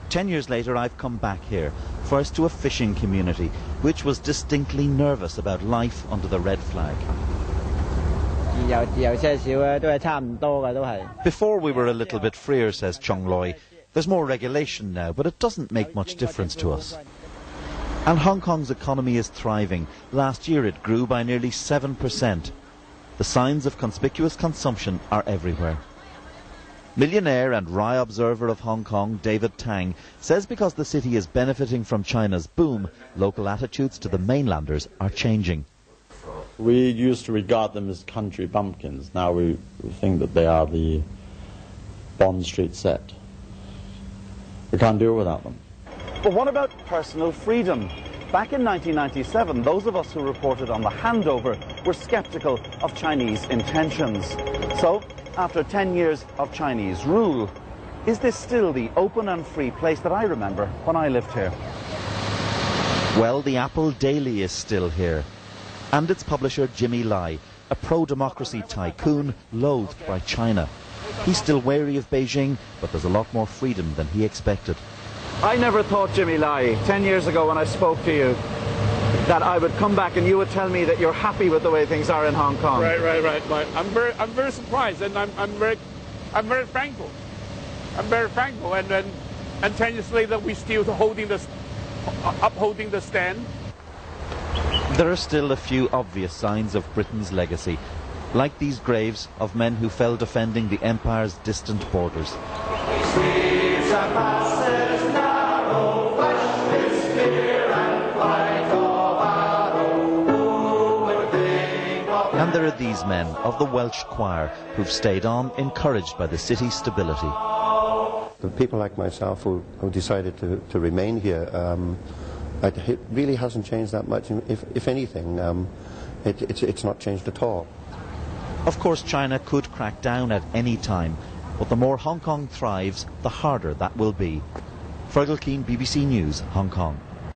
10 years later, I've come back here, first to a fishing community, which was distinctly nervous about life under the red flag. Before we were a little bit freer, says Chung Loy. There's more regulation now, but it doesn't make much difference to us. And Hong Kong's economy is thriving. Last year it grew by nearly 7%. The signs of conspicuous consumption are everywhere. Millionaire and wry observer of Hong Kong, David Tang, says because the city is benefiting from China's boom, local attitudes to the mainlanders are changing. We used to regard them as country bumpkins. Now we think that they are the Bond Street set. We can't do without them. But what about personal freedom? Back in 1997, those of us who reported on the handover were sceptical of Chinese intentions. So, after 10 years of Chinese rule, is this still the open and free place that I remember when I lived here? Well, the Apple Daily is still here. And its publisher Jimmy Lai, a pro-democracy tycoon loathed by China. He's still wary of Beijing, but there's a lot more freedom than he expected. I never thought, Jimmy Lai, 10 years ago when I spoke to you, that I would come back and you would tell me that you're happy with the way things are in Hong Kong. Right. I'm very surprised, and I'm very thankful. I'm very thankful, and 10 years later we're still upholding the stand. There are still a few obvious signs of Britain's legacy, like these graves of men who fell defending the Empire's distant borders. And there are these men of the Welsh Choir who've stayed on, encouraged by the city's stability. The people like myself who decided to remain here, it really hasn't changed that much. If anything, it's not changed at all. Of course, China could crack down at any time, but the more Hong Kong thrives, the harder that will be. Fergal Keane, BBC News, Hong Kong.